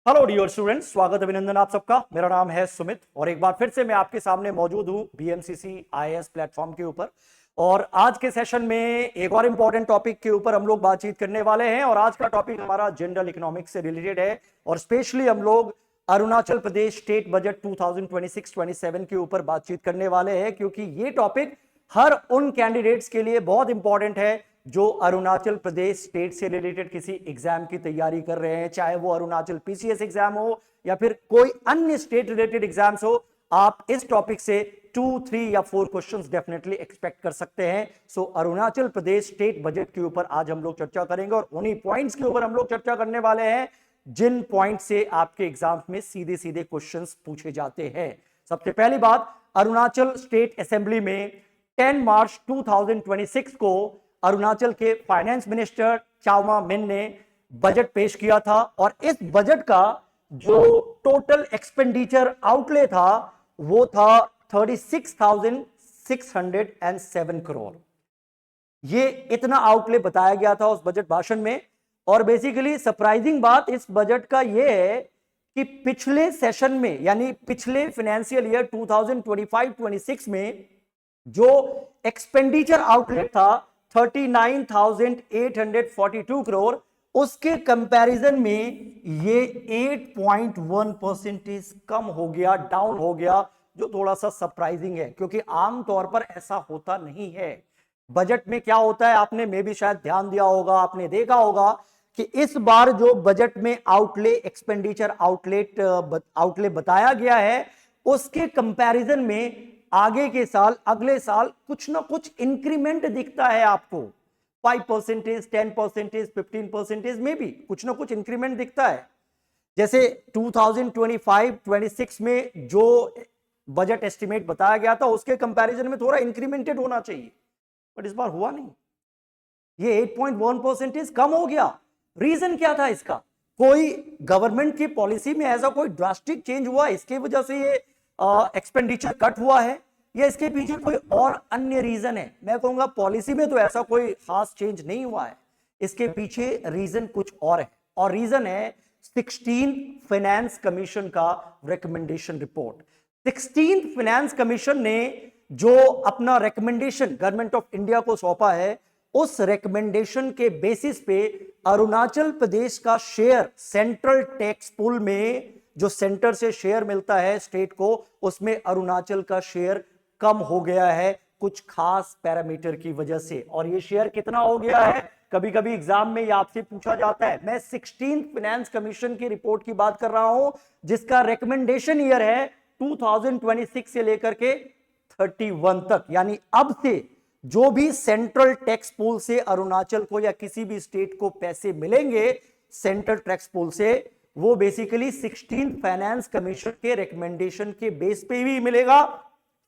Hello dear students, स्वागत अभिनंदन आप सबका। मेरा नाम है सुमित और एक बार फिर से मैं आपके सामने मौजूद हूं बीएमसीसी आईएएस प्लेटफॉर्म के ऊपर। और आज के सेशन में एक और इंपॉर्टेंट टॉपिक के ऊपर हम लोग बातचीत करने वाले हैं और आज का टॉपिक हमारा जनरल इकोनॉमिक्स से रिलेटेड है और स्पेशली हम लोग अरुणाचल प्रदेश स्टेट बजट 2026-27 के ऊपर बातचीत करने वाले हैं, क्योंकि ये टॉपिक हर उन कैंडिडेट्स के लिए बहुत इंपॉर्टेंट है जो अरुणाचल प्रदेश स्टेट से रिलेटेड किसी एग्जाम की तैयारी कर रहे हैं, चाहे वो अरुणाचल पीसीएस एग्जाम हो या फिर कोई अन्य स्टेट रिलेटेड एग्जाम्स हो। आप इस टॉपिक से 2, 3 या 4 क्वेश्चंस डेफिनेटली एक्सपेक्ट कर सकते हैं। सो अरुणाचल प्रदेश स्टेट बजट के ऊपर आज हम लोग चर्चा करेंगे और उन्हीं पॉइंट्स के ऊपर हम लोग चर्चा करने वाले हैं जिन पॉइंट से आपके एग्जाम में सीधे सीधे क्वेश्चंस पूछे जाते हैं। सबसे पहली बात, अरुणाचल स्टेट असेंबली में 10 मार्च 2026 को अरुणाचल के फाइनेंस मिनिस्टर चाउमा मेन ने बजट पेश किया था और इस बजट का जो टोटल एक्सपेंडिचर आउटले था वो था 36,607 करोड़। ये इतना आउटले बताया गया था उस बजट भाषण में। और बेसिकली सरप्राइजिंग बात इस बजट का यह है कि पिछले सेशन में यानी पिछले फाइनेंशियल ईयर 2025-26 में जो एक्सपेंडिचर आउटलेट था 39,842 करोड़, उसके कंपैरिजन में ये 8.1% कम हो गया, डाउन हो गया, जो थोड़ा सा सरप्राइजिंग है क्योंकि आमतौर पर ऐसा होता नहीं है। बजट में क्या होता है, आपने में भी शायद ध्यान दिया होगा, आपने देखा होगा कि इस बार जो बजट में आउटले एक्सपेंडिचर आउटले बताया गया है उसके कंपैरिजन में आगे के साल अगले साल कुछ ना कुछ इंक्रीमेंट दिखता है आपको। 5%, 10%, 15% में भी कुछ ना कुछ इंक्रीमेंट दिखता है। जैसे 2025-26 में जो बजट एस्टिमेट बताया गया था उसके कंपैरिजन में थोड़ा इंक्रीमेंटेड होना चाहिए, बट इस बार हुआ नहीं। ये 8.1% कम हो गया। रीजन क्या था इसका? कोई गवर्नमेंट की पॉलिसी में ऐसा कोई ड्रास्टिक चेंज हुआ इसके वजह से ये एक्सपेंडिचर कट हुआ है या इसके पीछे कोई और अन्य रीजन है? मैं कहूंगा पॉलिसी में तो ऐसा कोई खास चेंज नहीं हुआ है, इसके पीछे रीजन कुछ और है और रीजन है 16 फाइनेंस कमीशन का रिकमेंडेशन रिपोर्ट। 16 फाइनेंस कमीशन ने जो अपना रिकमेंडेशन गवर्नमेंट ऑफ इंडिया को सौंपा है, उस रिकमेंडेशन के बेसिस पे अरुणाचल प्रदेश का शेयर सेंट्रल टैक्स पूल में जो सेंटर से शेयर मिलता है स्टेट को, उसमें अरुणाचल का शेयर कम हो गया है कुछ खास पैरामीटर की वजह से। और ये शेयर कितना हो गया है, कभी कभी एग्जाम में ये आपसे पूछा जाता है। मैं 16 फाइनेंस कमीशन की रिपोर्ट की बात कर रहा हूं जिसका रिकमेंडेशन ईयर है 2026 से लेकर के 31 तक, यानी अब से जो भी सेंट्रल टैक्स पूल से अरुणाचल को या किसी भी स्टेट को पैसे मिलेंगे सेंट्रल टैक्स पूल से, वो बेसिकली 16 फाइनेंस कमीशन के रिकमेंडेशन के बेस पे भी मिलेगा।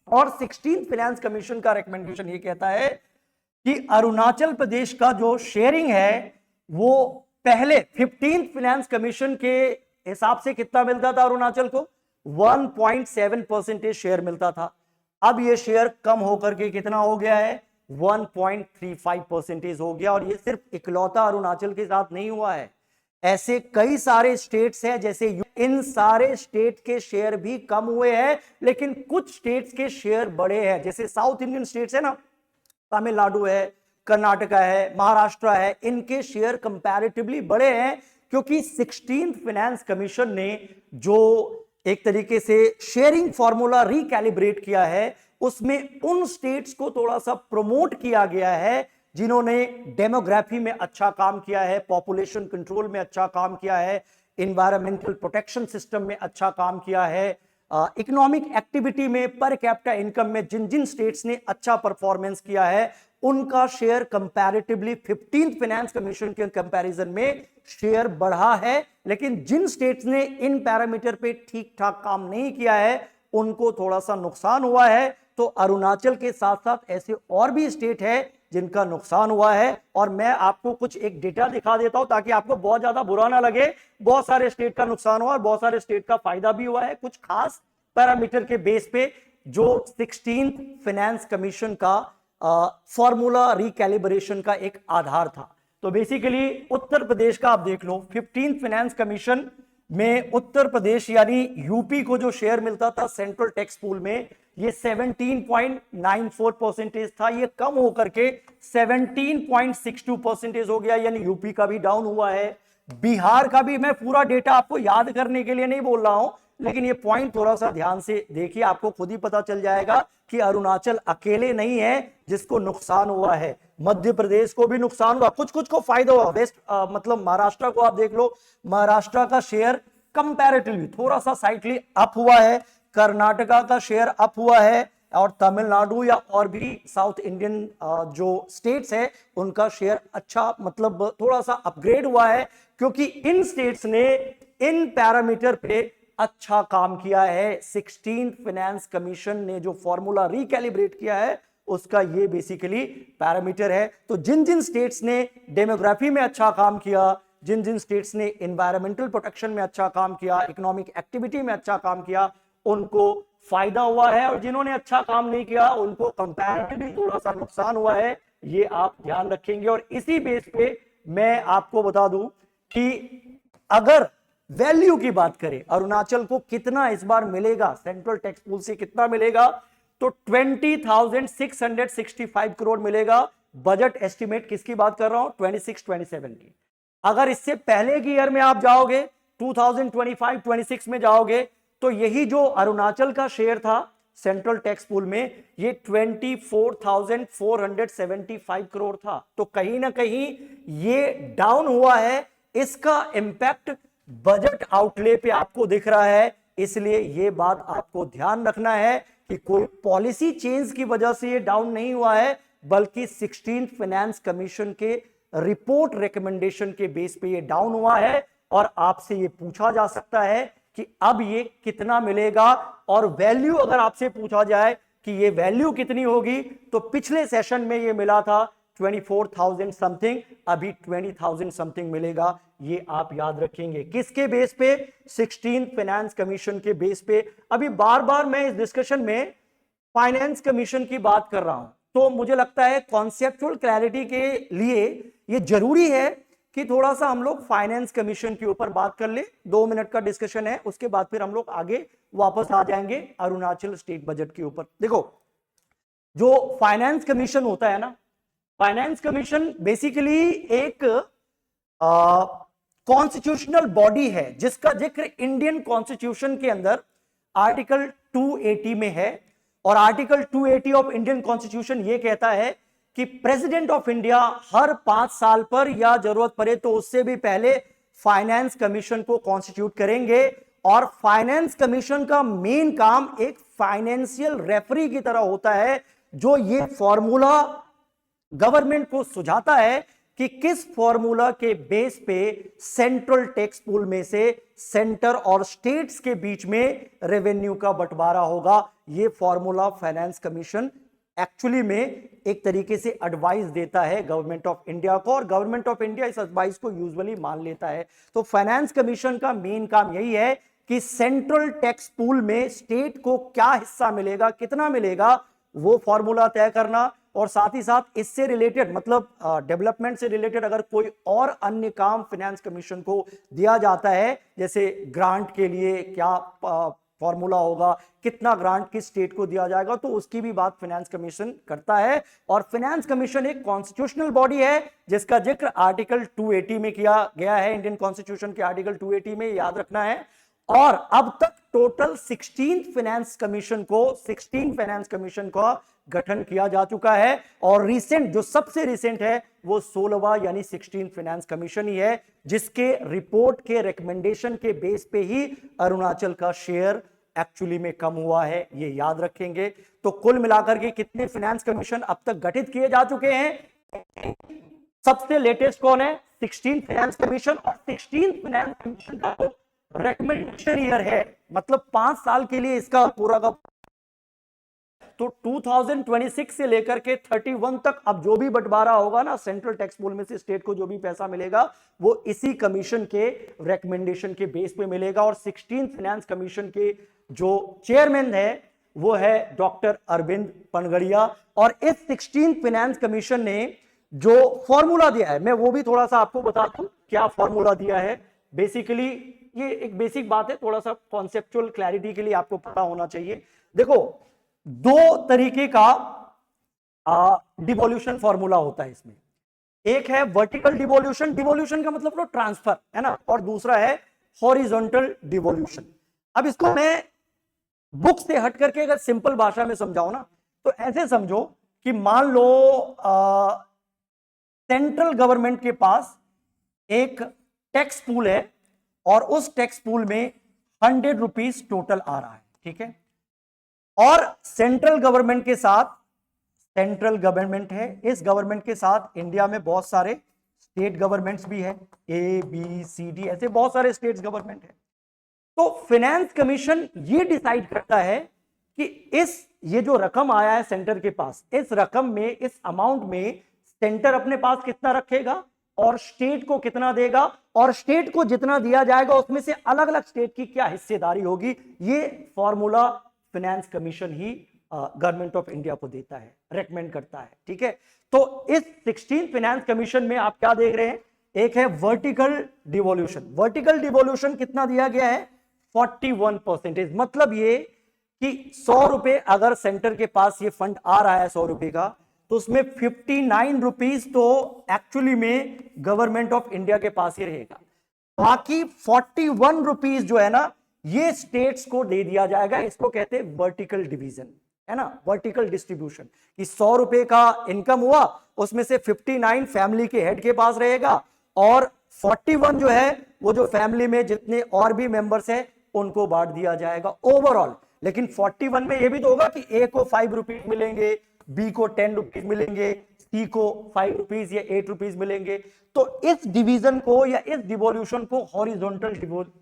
और 16 फाइनेंस कमीशन का रिकमेंडेशन ये कहता है कि अरुणाचल प्रदेश का जो शेयरिंग है वो पहले 15 फाइनेंस कमीशन के हिसाब से कितना मिलता था अरुणाचल को, 1.7% शेयर मिलता था। अब ये शेयर कम होकर के कितना हो गया है, 1.35% हो गया। और ये सिर्फ इकलौता अरुणाचल के साथ नहीं हुआ है, ऐसे कई सारे स्टेट्स हैं जैसे इन सारे स्टेट के शेयर भी कम हुए हैं, लेकिन कुछ स्टेट्स के शेयर बढ़े हैं। जैसे साउथ इंडियन स्टेट्स है ना, तमिलनाडु है, कर्नाटका है, महाराष्ट्र है, इनके शेयर कंपैरेटिवली बढ़े हैं क्योंकि 16 फाइनेंस कमीशन ने जो एक तरीके से शेयरिंग फॉर्मूला रिकैलिब्रेट किया है उसमें उन स्टेट्स को थोड़ा सा प्रमोट किया गया है जिन्होंने डेमोग्राफी में अच्छा काम किया है, पॉपुलेशन कंट्रोल में अच्छा काम किया है, एनवायरमेंटल प्रोटेक्शन सिस्टम में अच्छा काम किया है, इकोनॉमिक एक्टिविटी में, पर कैपिटा इनकम में जिन जिन स्टेट्स ने अच्छा परफॉर्मेंस किया है उनका शेयर कंपैरेटिवली 15 फाइनेंस कमीशन के कंपैरिजन में शेयर बढ़ा है। लेकिन जिन स्टेट्स ने इन पैरामीटर पे ठीक ठाक काम नहीं किया है उनको थोड़ा सा नुकसान हुआ है। तो अरुणाचल के साथ साथ ऐसे और भी स्टेट है जिनका नुकसान हुआ है और मैं आपको कुछ एक डेटा दिखा देता हूं ताकि आपको बहुत ज्यादा बुरा ना लगे। बहुत सारे स्टेट का नुकसान हुआ और बहुत सारे स्टेट का फायदा भी हुआ है कुछ खास पैरामीटर के बेस पे जो 16 फाइनेंस कमीशन का फॉर्मूला रिकैलिब्रेशन का एक आधार था। तो बेसिकली उत्तर प्रदेश का आप देख लो, 15 फाइनेंस कमीशन में उत्तर प्रदेश यानी यूपी को जो शेयर मिलता था सेंट्रल टैक्स पूल में, ये 17.94% था, ये कम होकर के 17.62% हो गया, यानी यूपी का भी डाउन हुआ है। बिहार का भी, मैं पूरा डेटा आपको याद करने के लिए नहीं बोल रहा हूं, लेकिन ये पॉइंट थोड़ा सा ध्यान से देखिए, आपको खुद ही पता चल जाएगा कि अरुणाचल अकेले नहीं है जिसको नुकसान हुआ है, मध्य प्रदेश को भी नुकसान हुआ, कुछ कुछ को फायदा हुआ। वेस्ट मतलब महाराष्ट्र को आप देख लो, महाराष्ट्र का शेयर कंपैरेटिवली थोड़ा सा साइडली अप हुआ है, कर्नाटका का शेयर अप हुआ है, और तमिलनाडु या और भी साउथ इंडियन जो स्टेट्स है उनका शेयर अच्छा मतलब थोड़ा सा अपग्रेड हुआ है, क्योंकि इन स्टेट्स ने इन पैरामीटर पे अच्छा काम किया है। 16th फाइनेंस कमीशन ने जो फॉर्मूला रिकैलिब्रेट किया है उसका ये बेसिकली पैरामीटर है। तो जिन जिन स्टेट्स ने डेमोग्राफी में अच्छा काम किया, जिन जिन स्टेट्स ने एनवायरमेंटल प्रोटेक्शन में अच्छा काम किया, इकोनॉमिक एक्टिविटी में अच्छा काम किया, उनको फायदा हुआ है, और जिन्होंने अच्छा काम नहीं किया उनको कंपैरेटिवली थोड़ा सा नुकसान हुआ है, ये आप ध्यान रखेंगे। और इसी बेस पे मैं आपको बता दूं कि अगर वैल्यू की बात करें, अरुणाचल को कितना इस बार मिलेगा सेंट्रल टैक्स पूल से, कितना मिलेगा, तो 20,665 करोड़ मिलेगा। बजट एस्टिमेट किसकी बात कर रहा हूं, 26-27 की। अगर इससे पहले की ईयर में आप जाओगे 2025-26 में जाओगे, तो यही जो अरुणाचल का शेयर था सेंट्रल टैक्स पूल में, ये 24,475 करोड़ था। तो कहीं ना कहीं ये डाउन हुआ है, इसका इंपैक्ट बजट आउटले पे आपको दिख रहा है। इसलिए ये बात आपको ध्यान रखना है कि कोई पॉलिसी चेंज की वजह से ये डाउन नहीं हुआ है, बल्कि 16th फाइनेंस कमीशन के रिपोर्ट रिकमेंडेशन के बेस पे ये डाउन हुआ है। और आपसे ये पूछा जा सकता है कि अब ये कितना मिलेगा, और वैल्यू अगर आपसे पूछा जाए कि ये वैल्यू कितनी होगी, तो पिछले सेशन में ये मिला था 24,000 समथिंग, अभी 20,000 समथिंग मिलेगा। ये आप याद रखेंगे किसके बेस पे, 16th फाइनेंस कमीशन के बेस पे। अभी बार बार मैं इस डिस्कशन में फाइनेंस कमीशन की बात कर रहा हूं, तो मुझे लगता है कॉन्सेप्चुअल क्लैरिटी के लिए ये जरूरी है कि थोड़ा सा हम लोग फाइनेंस कमीशन के ऊपर बात कर ले। 2 मिनट का डिस्कशन है, उसके बाद फिर हम लोग आगे वापस आ जाएंगे अरुणाचल स्टेट बजट के ऊपर। देखो, जो फाइनेंस कमीशन होता है ना, फाइनेंस कमीशन बेसिकली एक कॉन्स्टिट्यूशनल बॉडी है जिसका जिक्र इंडियन कॉन्स्टिट्यूशन के अंदर आर्टिकल 280 में है। और आर्टिकल 280 ऑफ इंडियन कॉन्स्टिट्यूशन ये कहता है कि प्रेसिडेंट ऑफ इंडिया हर 5 साल पर या जरूरत पड़े तो उससे भी पहले फाइनेंस कमीशन को कॉन्स्टिट्यूट करेंगे। और फाइनेंस कमीशन का मेन काम एक फाइनेंशियल रेफरी की तरह होता है, जो ये फॉर्मूला गवर्नमेंट को सुझाता है कि किस फॉर्मूला के बेस पे सेंट्रल टैक्स पूल में से सेंटर और स्टेट्स के बीच में रेवेन्यू का बंटवारा होगा। ये फॉर्मूला फाइनेंस कमीशन एक्चुअली में एक तरीके से एडवाइस देता है गवर्नमेंट ऑफ इंडिया को, और गवर्नमेंट ऑफ इंडिया इस एडवाइस को यूजुअली मान लेता है। तो फाइनेंस कमीशन का मेन काम यही है कि सेंट्रल टैक्स पूल में स्टेट को क्या हिस्सा मिलेगा, कितना मिलेगा, वो फॉर्मूला तय करना। और साथ ही साथ इससे रिलेटेड मतलब डेवलपमेंट से रिलेटेड अगर कोई और अन्य काम फाइनेंस कमीशन को दिया जाता है, जैसे ग्रांट के लिए क्या फॉर्मूला होगा, कितना ग्रांट किस स्टेट को दिया जाएगा, तो उसकी भी बात फाइनेंस कमीशन करता है। और फाइनेंस कमीशन एक कॉन्स्टिट्यूशनल बॉडी है जिसका जिक्र आर्टिकल 280 में किया गया है, इंडियन कॉन्स्टिट्यूशन के आर्टिकल 280 में, याद रखना है। और अब तक टोटल 16 फाइनेंस कमीशन का गठन किया जा चुका है। और रिसेंट जो सबसे रिसेंट है वो 16वां यानी 16 फाइनेंस कमीशन ही है, जिसके रिपोर्ट के रिकमेंडेशन के बेस पे ही अरुणाचल का शेयर एक्चुअली में कम हुआ है, ये याद रखेंगे। तो कुल मिलाकर के कितने फाइनेंस कमीशन अब तक गठित किए जा चुके हैं, सबसे लेटेस्ट कौन है, 16 फाइनेंस कमीशन। और 16 फाइनेंस कमीशन का रिकमेंडेशन ईयर है, मतलब 5 साल के लिए इसका पूरा का, तो 2026 से लेकर के 31 तक अब जो भी बंटवारा होगा ना सेंट्रल टैक्स पूल में से स्टेट को जो भी पैसा मिलेगा वो इसी कमीशन के रिकमेंडेशन के बेस पे मिलेगा। और 16 फाइनेंस कमीशन के जो चेयरमैन है वो है डॉक्टर अरविंद पनगड़िया। और इस 16 फाइनेंस कमीशन ने जो फॉर्मूला दिया है, मैं वो भी थोड़ा सा आपको बता दूं क्या फॉर्मूला दिया है। बेसिकली ये एक बेसिक बात है, थोड़ा सा कॉन्सेप्चुअल क्लैरिटी के लिए आपको पता होना चाहिए। देखो, दो तरीके का डिवोल्यूशन फॉर्मूला होता है इसमें। एक है वर्टिकल डिवोल्यूशन, डिवोल्यूशन का मतलब ट्रांसफर है ना, और दूसरा है हॉरिजॉन्टल डिवोल्यूशन। अब इसको मैं बुक से हट करके अगर सिंपल भाषा में समझाऊं ना, तो ऐसे समझो कि मान लो सेंट्रल गवर्नमेंट के पास एक टैक्स पूल है और उस टैक्स पूल में 100 रुपीज टोटल आ रहा है, ठीक है। और सेंट्रल गवर्नमेंट के साथ, सेंट्रल गवर्नमेंट है, इस गवर्नमेंट के साथ इंडिया में बहुत सारे स्टेट गवर्नमेंट्स भी है, ए बी सी डी, ऐसे बहुत सारे स्टेट गवर्नमेंट है। तो फाइनेंस कमीशन ये डिसाइड करता है कि ये जो रकम आया है सेंटर के पास, इस रकम में, इस अमाउंट में सेंटर अपने पास कितना रखेगा और स्टेट को कितना देगा, और स्टेट को जितना दिया जाएगा उसमें से अलग अलग स्टेट की क्या हिस्सेदारी होगी। ये formula finance commission he government of India को देता है, रेकमेंड करता है, ठीक है। तो इस 16 फाइनेंस कमीशन में आप क्या देख रहे हैं, एक है वर्टिकल डिवोल्यूशन। वर्टिकल डिवोल्यूशन कितना दिया गया है, 41%। मतलब ये कि 100 रुपए अगर सेंटर के पास ये फंड आ रहा है 100 रुपए का, तो उसमें 59 रुपीज तो एक्चुअली में गवर्नमेंट ऑफ इंडिया के पास ही रहेगा। बाकी 41 रुपीज जो है ना, ये स्टेट्स को दे दिया जाएगा। इसको कहते हैं वर्टिकल डिवीजन, है ना, वर्टिकल डिस्ट्रीब्यूशन। कि 100 रुपए का इनकम हुआ, उसमें से 59 फैमिली के हेड के पास रहेगा, और 41 जो है वो जो फैमिली में जितने और भी मेंबर्स हैं उनको बांट दिया जाएगा ओवरऑल। लेकिन 41 में ये भी तो होगा कि ए को 5 रुपीज मिलेंगे, बी को 10 रुपीज मिलेंगे, सी को 5 रुपीज या 8 रुपीज मिलेंगे। तो इस डिवीजन को या इस डिवोल्यूशन को हॉरिजॉन्टल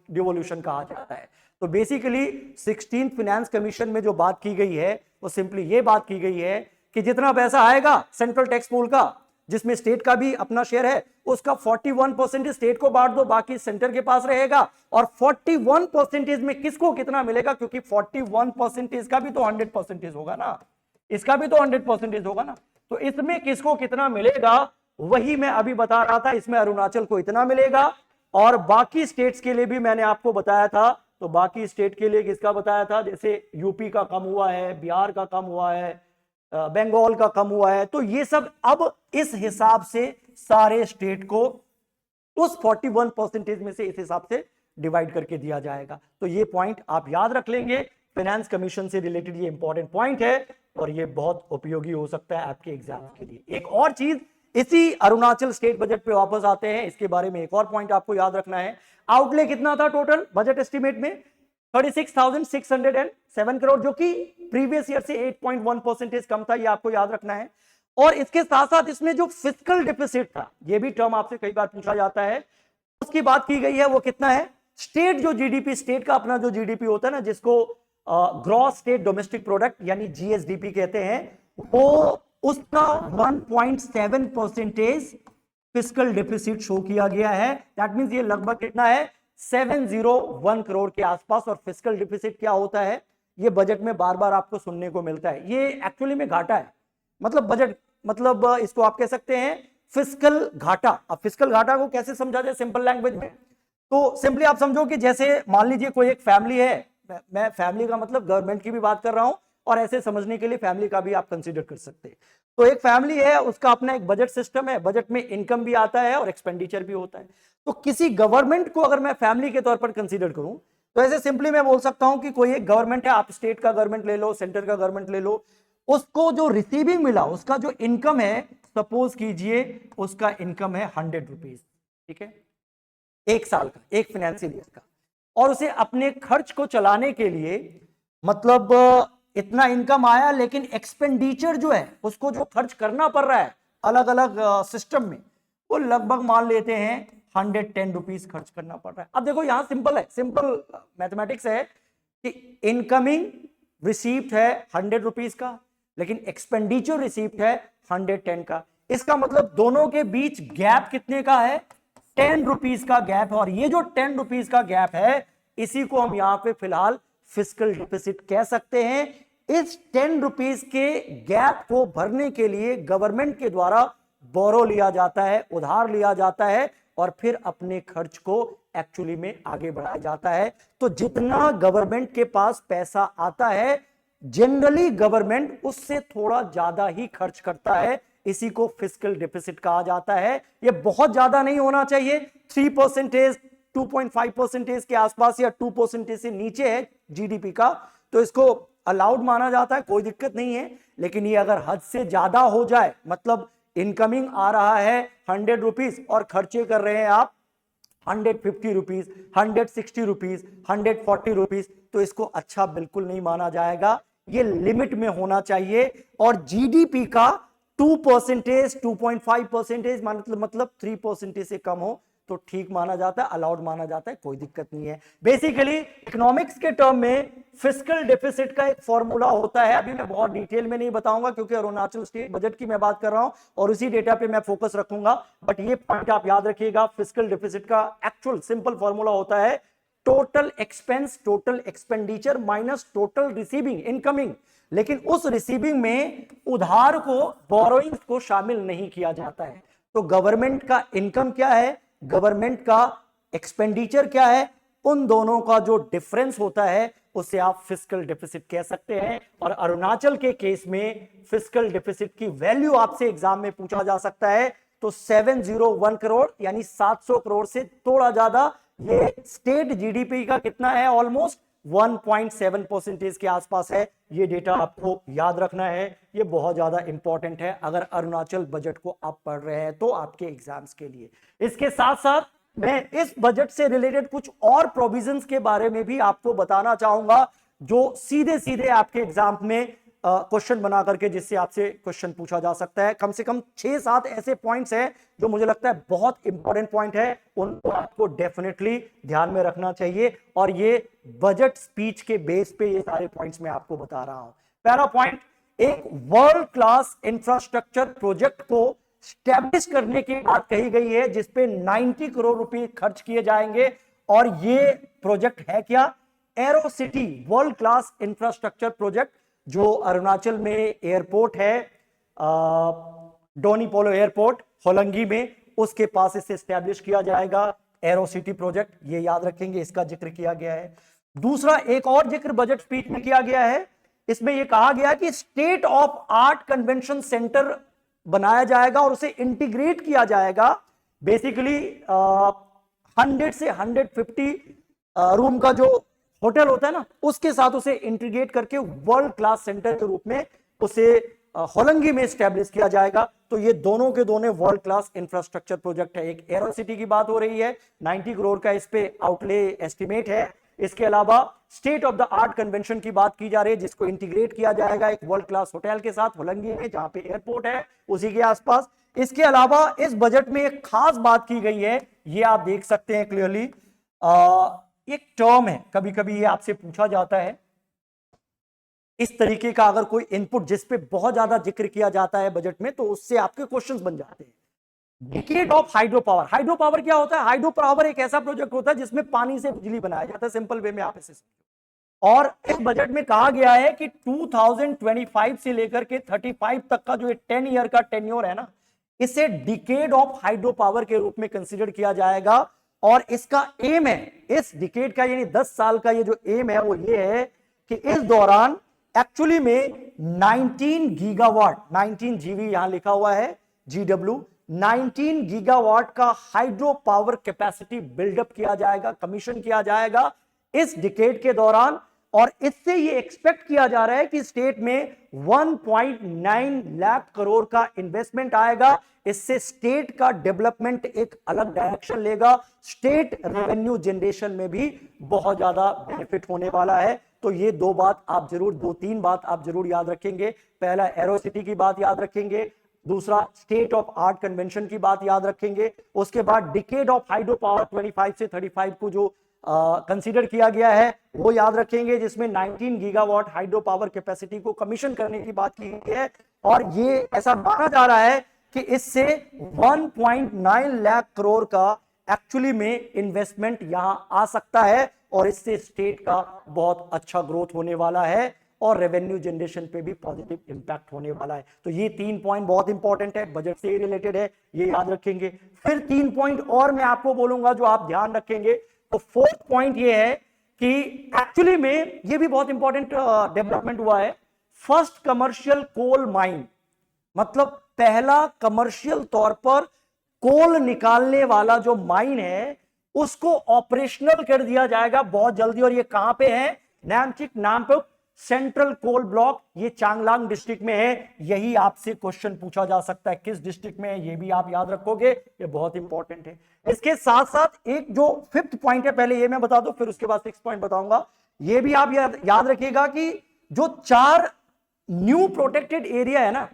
डिवोल्यूशन कहा जाता है। तो बेसिकली 16 फाइनेंस कमीशन में जो बात की गई है वो सिंपली ये बात की गई है कि जितना पैसा आएगा सेंट्रल टैक्स पूल का, जिसमें स्टेट का भी अपना शेयर है, उसका 41% स्टेट को बांट दो, बाकी सेंटर के पास रहेगा। और 41% में किसको कितना मिलेगा, क्योंकि 41% का भी तो 100% होगा ना, इसका भी तो 100% होगा ना। तो इसमें किसको कितना मिलेगा वही मैं अभी बता रहा था। इसमें अरुणाचल को इतना मिलेगा, और बाकी स्टेट्स के लिए भी मैंने आपको बताया था। तो बाकी स्टेट के लिए किसका बताया था, जैसे यूपी का कम हुआ है, बिहार का कम हुआ है, बंगाल का कम हुआ है। तो ये सब अब इस हिसाब से सारे स्टेट को उस 41% में से इस हिसाब से डिवाइड करके दिया जाएगा। तो ये पॉइंट आप याद रख लेंगे, फाइनेंस कमीशन से रिलेटेड ये इंपॉर्टेंट पॉइंट है और ये बहुत उपयोगी हो सकता है आपके एग्जाम के लिए। एक और चीज, इसी अरुणाचल स्टेट बजट पे वापस आते हैं, इसके बारे में एक और पॉइंट आपको याद रखना है। आउटले कितना था टोटल बजट एस्टिमेट में, 36,607 करोड़, जो कि प्रीवियस ईयर से 8.1% कम था, ये आपको याद रखना है। और इसके साथ साथ इसमें जो फिस्कल डिफिसिट था, ये भी टर्म आपसे कई बार पूछा जाता है, उसकी बात की गई है, वो कितना है। स्टेट जो जीडीपी, स्टेट का अपना जो जीडीपी होता है ना, जिसको ग्रॉस स्टेट डोमेस्टिक प्रोडक्ट यानी जीएसडीपी कहते हैं, वो उसका 1.7% फिस्कल डिफिसिट शो किया गया है। दैट मींस ये लगभग कितना है, 701 करोड़ के आसपास। और फिस्कल डिफिसिट क्या होता है, ये बजट में बार बार आपको सुनने को मिलता है। ये एक्चुअली में घाटा है, मतलब बजट, मतलब इसको आप कह सकते हैं फिस्कल घाटा। अब फिस्कल घाटा को कैसे समझा जाए सिंपल लैंग्वेज में, तो सिंपली आप समझो कि जैसे मान लीजिए कोई एक फैमिली है, मैं फैमिली का मतलब गवर्नमेंट की भी बात कर रहा हूं, और ऐसे समझने के लिए फैमिली का भी आप कंसीडर कर सकते हैं। तो एक फैमिली है, उसका अपना एक बजट सिस्टम है, बजट में इनकम भी आता है और एक्सपेंडिचर भी होता है। तो किसी गवर्नमेंट को अगर मैं फैमिली के तौर पर कंसीडर करूं, तो ऐसे सिंपली मैं बोल सकता हूं कि कोई एक गवर्नमेंट है, आप स्टेट का गवर्नमेंट ले लो, सेंटर का गवर्नमेंट ले लो, उसको जो रिसीविंग मिला, उसका जो इनकम है, सपोज कीजिए उसका इनकम है 100 रुपीज, ठीक है, एक साल का, एक फाइनेंशियल ईयर का, और उसे अपने खर्च को चलाने के लिए, मतलब इतना इनकम आया, लेकिन एक्सपेंडिचर जो है, उसको जो खर्च करना पड़ रहा है अलग अलग सिस्टम में, वो लगभग मान लेते हैं 110 रुपीज खर्च करना पड़ रहा है। अब देखो यहां सिंपल है, सिंपल मैथमेटिक्स है कि इनकमिंग रिसीप्ट है 100 रुपीज का, लेकिन एक्सपेंडिचर रिसीप्ट है 110 का। इसका मतलब दोनों के बीच गैप कितने का है, 10 रुपीज का गैप है। और ये जो 10 रुपीज का गैप है, इसी को हम यहां पे फिलहाल फिस्कल डिफिसिट कह सकते हैं। इस 10 रुपीज के गैप को भरने के लिए गवर्नमेंट के द्वारा बोरो लिया जाता है, उधार लिया जाता है, और फिर अपने खर्च को एक्चुअली में आगे बढ़ाया जाता है। तो जितना गवर्नमेंट के पास पैसा आता है, जनरली गवर्नमेंट उससे थोड़ा ज्यादा ही खर्च करता है। इसी को फिस्कल डेफिसिट कहा जाता है। यह बहुत ज्यादा नहीं होना चाहिए, 3%, 2.5% के आसपास या 2% से नीचे है जीडीपी का, तो इसको अलाउड माना जाता है, कोई दिक्कत नहीं है। लेकिन ये अगर हद से ज्यादा हो जाए, मतलब इनकमिंग आ रहा है 100 रुपीज और खर्चे कर रहे हैं आप 150 रुपीज, 160 रुपीज, 140 रुपीज, तो इसको अच्छा बिल्कुल नहीं माना जाएगा। ये लिमिट में होना चाहिए। और जीडीपी का 2%, 2.5% मतलब 3% से कम हो तो ठीक माना जाता है, अलाउड माना जाता है, कोई दिक्कत नहीं है। बेसिकली इकोनॉमिक्स के टर्म में फिस्कल डेफिसिट का एक फॉर्मूला होता है। अभी मैं बहुत डिटेल में नहीं बताऊंगा क्योंकि अरुणाचल स्टेट बजट की मैं बात कर रहा हूं और उसी डेटा पे मैं फोकस रखूंगा, बट ये पॉइंट आप याद रखिएगा। फिस्कल डेफिसिट का एक्चुअल सिंपल फॉर्मूला होता है total expense, total expenditure minus total receiving, incoming. लेकिन उस रिसीविंग में उधार को, बोरोइंग्स को शामिल नहीं किया जाता है। तो गवर्नमेंट का इनकम क्या है, गवर्नमेंट का एक्सपेंडिचर क्या है, उन दोनों का जो डिफरेंस होता है उसे आप फिस्कल डेफिसिट कह सकते हैं। और अरुणाचल के केस में फिस्कल डेफिसिट की वैल्यू आपसे एग्जाम में पूछा जा सकता है, तो 701 करोड़ यानी 700 करोड़ से थोड़ा ज्यादा। ये स्टेट जीडीपी का कितना है, ऑलमोस्ट 1.7% के आसपास है। ये डेटा आपको याद रखना है, ये बहुत ज्यादा इंपॉर्टेंट है अगर अरुणाचल बजट को आप पढ़ रहे हैं तो आपके एग्जाम्स के लिए। इसके साथ साथ मैं इस बजट से रिलेटेड कुछ और प्रोविजंस के बारे में भी आपको बताना चाहूंगा जो सीधे सीधे आपके एग्जाम में क्वेश्चन बना करके जिससे आपसे क्वेश्चन पूछा जा सकता है। कम से कम 6-7 ऐसे पॉइंट्स हैं जो मुझे लगता है बहुत इंपॉर्टेंट पॉइंट है, उनको आपको डेफिनेटली ध्यान में रखना चाहिए। और ये बजट स्पीच के बेस पे ये सारे पॉइंट्स मैं आपको बता रहा हूं। पहला पॉइंट, एक वर्ल्ड क्लास इंफ्रास्ट्रक्चर प्रोजेक्ट को स्टैब्लिश करने की बात कही गई है जिसपे 90 करोड़ रुपए खर्च किए जाएंगे। और ये प्रोजेक्ट है क्या, arrow city world class infrastructure project, जो अरुणाचल में एयरपोर्ट है, डोनी पोलो एयरपोर्ट होलंगी में, उसके पास इसे स्टैब्लिश किया जाएगा। एरो सिटी प्रोजेक्ट, ये याद रखेंगे, इसका जिक्र किया गया है। दूसरा, एक और जिक्र बजट स्पीच में किया गया है, इसमें यह कहा गया कि state of art convention centre बनाया जाएगा और उसे इंटीग्रेट किया जाएगा। बेसिकली 100 से 150 रूम का जो होटल होता है ना, उसके साथ उसे इंटीग्रेट करके वर्ल्ड क्लास सेंटर के रूप में उसे होलंगी में स्टैब्लिश किया जाएगा। तो ये दोनों के दोनों वर्ल्ड क्लास इंफ्रास्ट्रक्चर प्रोजेक्ट है। एक एरो सिटी की बात हो रही है, 90 करोड़ का इस पे आउटले एस्टिमेट है। इसके अलावा state of the art convention की बात की जा रही है जिसको इंटीग्रेट किया जाएगा एक वर्ल्ड क्लास होटल के साथ होलंगी में, जहां पे एयरपोर्ट है उसी के आसपास। इसके अलावा इस बजट में एक खास बात की गई है, ये आप देख सकते हैं क्लियरली, एक टर्म है, कभी कभी ये आपसे पूछा जाता है इस तरीके का, अगर कोई इनपुट जिस पे बहुत ज्यादा जिक्र किया जाता है बजट में तो उससे आपके क्वेश्चंस बन जाते हैं। Decade of hydro power. Hydro power क्या होता है, हाइड्रो पावर एक ऐसा प्रोजेक्ट होता है जिसमें पानी से बिजली बनाया जाता है, सिंपल वे में आप इसे समझो। और इस बजट में कहा गया है कि 2025 से लेकर के 35 तक का जो 10 ईयर का टेन्योर है ना, इसे डिकेड ऑफ हाइड्रो पावर के रूप में कंसीडर किया जाएगा। और इसका एम है, इस डिकेड का यानी 10 साल का ये जो एम है वो ये है कि इस दौरान एक्चुअली में 19 गीगावाट, 19 जीवी यहां लिखा हुआ है, जीडब्ल्यू, 19 गीगावाट का हाइड्रो पावर कैपेसिटी बिल्डअप किया जाएगा, कमीशन किया जाएगा इस डिकेड के दौरान। और इससे ये एक्सपेक्ट किया जा रहा है कि स्टेट में 1.9 लाख करोड़ का इन्वेस्टमेंट आएगा। इससे स्टेट का डेवलपमेंट एक अलग डायरेक्शन लेगा, स्टेट रेवेन्यू जनरेशन में भी बहुत ज्यादा बेनिफिट होने वाला है। तो ये दो तीन बात आप जरूर याद रखेंगे। पहला, एरो सिटी की बात याद रखेंगे, दूसरा स्टेट ऑफ आर्ट कन्वेंशन की बात याद रखेंगे, उसके बाद डिकेड ऑफ हाइड्रो पावर 25 से 35 को जो कंसीडर किया गया है वो याद रखेंगे, जिसमें 19 गीगावाट हाइड्रो पावर कैपेसिटी को कमीशन करने की बात की गई है। और ये ऐसा माना जा रहा है कि इससे 1.9 लाख करोड़ का एक्चुअली में इन्वेस्टमेंट यहां आ सकता है और इससे स्टेट का बहुत अच्छा ग्रोथ होने वाला है। और रेवेन्यू जनरेशन पे भी पॉजिटिव इंपैक्ट होने वाला है। तो ये 3 पॉइंट बहुत इंपॉर्टेंट है, बजट से रिलेटेड है, ये याद रखेंगे। फिर 3 पॉइंट और मैं आपको बोलूंगा जो आप ध्यान रखेंगे। तो 4th पॉइंट ये है कि एक्चुअली में ये भी बहुत इंपॉर्टेंट डेवलपमेंट हुआ है, फर्स्ट कमर्शियल कोल माइन, मतलब पहला कमर्शियल तौर पर कोल निकालने वाला जो माइन है उसको ऑपरेशनल कर दिया जाएगा बहुत जल्दी। और ये कहां पे है? नामचिक नामपक सेंट्रल कोल ब्लॉक, ये चांगलांग डिस्ट्रिक्ट में है। यही आपसे क्वेश्चन पूछा जा सकता है, किस डिस्ट्रिक्ट में है, ये भी आप याद रखोगे, ये बहुत इंपॉर्टेंट है। इसके साथ साथ एक जो 5th पॉइंट है, पहले ये मैं बता दूं, फिर उसके बाद 6th पॉइंट बताऊंगा। ये भी आप याद रखिएगा कि जो 4 न्यू प्रोटेक्टेड एरिया है ना,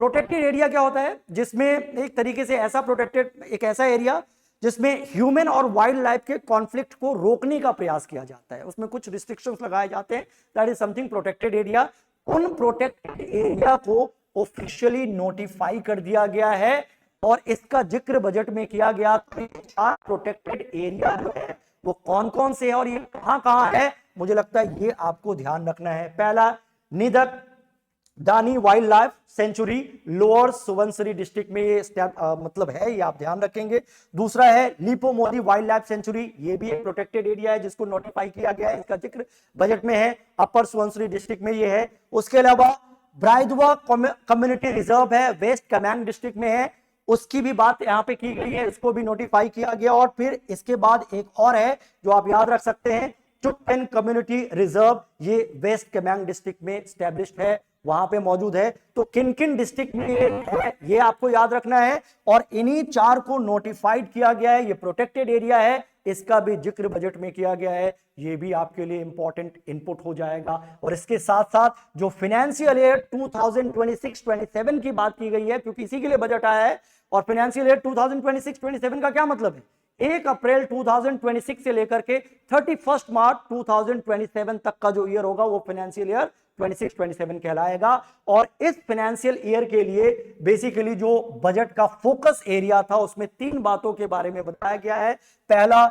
प्रोटेक्टेड एरिया क्या होता है? जिसमें एक तरीके से ऐसा प्रोटेक्टेड, एक ऐसा एरिया जिसमें ह्यूमन और वाइल्ड लाइफ के कॉन्फ्लिक्ट को रोकने का प्रयास किया जाता है, उसमें कुछ रिस्ट्रिक्शंस लगाए जाते हैं, that is something protected area. उन प्रोटेक्टेड एरिया को ऑफिशियली नोटिफाई कर दिया गया है और इसका जिक्र बजट में किया गया। प्रोटेक्टेड एरिया जो है वो कौन कौन से है और ये कहां कहां है, मुझे लगता है ये आपको ध्यान रखना है। पहला, निदक दानी wild life sanctuary, lower Subansiri district में ये मतलब है, ये आप ध्यान रखेंगे। दूसरा है लिपोमोदी वाइल्ड लाइफ सेंचुरी, ये भी एक प्रोटेक्टेड एरिया है जिसको नोटिफाई किया गया है, इसका जिक्र बजट में है, अपर सुबनसिरी डिस्ट्रिक्ट में ये है। उसके अलावा ब्राइदवा कम्युनिटी रिजर्व है, वेस्ट कामेंग डिस्ट्रिक्ट में है, उसकी भी बात यहां पे की गई है, इसको भी नोटिफाई किया गया। और फिर इसके बाद एक और है जो आप याद रख सकते हैं, चुटपेन कम्युनिटी रिजर्व, ये वेस्ट कामेंग डिस्ट्रिक्ट में स्टैब्लिश्ड है, वहां पे मौजूद है। तो किन किन डिस्ट्रिक्ट में है ये आपको याद रखना है, और इन्हीं 4 को नोटिफाइड किया गया है, ये प्रोटेक्टेड एरिया है, इसका भी जिक्र बजट में किया गया है, ये भी आपके लिए इंपॉर्टेंट इनपुट हो जाएगा। और इसके साथ साथ जो फाइनेंशियल ईयर 2026-27 की बात की गई है, क्योंकि इसी के लिए बजट आया है, और फाइनेंशियल ईयर 2026-27 का क्या मतलब है? 1 अप्रैल 2026 से लेकर के 31 मार्च 2027 तक का जो ईयर होगा वो फाइनेंशियल ईयर 26-27 कहलाएगा। और इस फाइनेंशियल ईयर के लिए बेसिकली जो बजट का फोकस एरिया था उसमें 3 बातों के बारे में बताया गया है। पहला,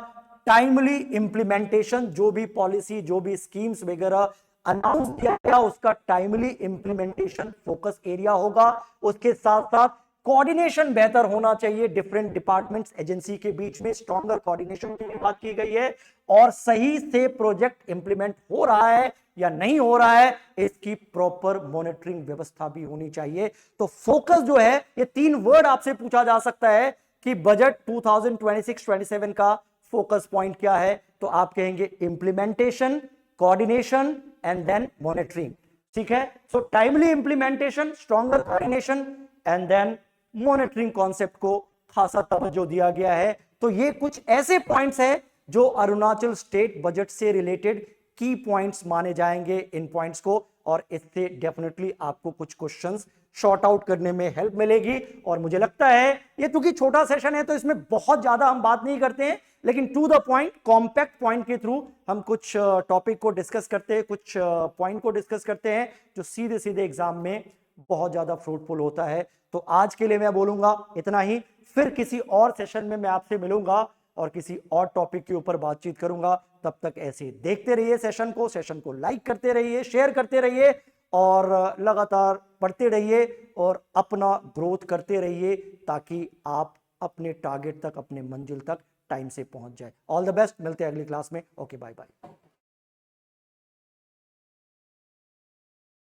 टाइमली इंप्लीमेंटेशन, जो भी पॉलिसी, जो भी स्कीम्स वगैरह अनाउंस किया गया उसका टाइमली इंप्लीमेंटेशन फोकस एरिया होगा। उसके साथ साथ कोऑर्डिनेशन बेहतर होना चाहिए डिफरेंट डिपार्टमेंट्स एजेंसी के बीच में, स्ट्रॉन्गर कोऑर्डिनेशन की बात की गई है। और सही से प्रोजेक्ट इंप्लीमेंट हो रहा है या नहीं हो रहा है, इसकी प्रॉपर मॉनिटरिंग व्यवस्था भी होनी चाहिए। तो फोकस जो है, ये 3 वर्ड आपसे पूछा जा सकता है कि बजट 2026-27 का फोकस पॉइंट क्या है, तो आप कहेंगे implementation, coordination and then monitoring. ठीक है, so timely implementation, stronger coordination and then monitoring concept को खासा तवज्जो दिया गया है। तो ये कुछ ऐसे पॉइंट्स हैं जो अरुणाचल स्टेट बजट से रिलेटेड की पॉइंट्स माने जाएंगे इन पॉइंट्स को, और इससे डेफिनेटली आपको कुछ क्वेश्चंस शॉर्ट आउट करने में हेल्प मिलेगी। और मुझे लगता है ये क्योंकि छोटा सेशन है तो इसमें बहुत ज्यादा हम बात नहीं करते हैं, लेकिन to the point, compact point के थ्रू हम कुछ टॉपिक को डिस्कस करते हैं, कुछ पॉइंट को डिस्कस करते हैं जो सीधे सीधे एग्जाम में बहुत ज्यादा फ्रूटफुल होता है। तो आज के लिए मैं बोलूंगा इतना ही, फिर किसी और सेशन में मैं आपसे मिलूंगा और किसी और टॉपिक के ऊपर बातचीत करूंगा। तब तक ऐसे देखते रहिए सेशन को लाइक करते रहिए, शेयर करते रहिए और लगातार पढ़ते रहिए और अपना ग्रोथ करते रहिए, ताकि आप अपने टारगेट तक, अपने मंजिल तक टाइम से पहुंच जाए। ऑल द बेस्ट, मिलते हैं अगली क्लास में। Okay, bye bye.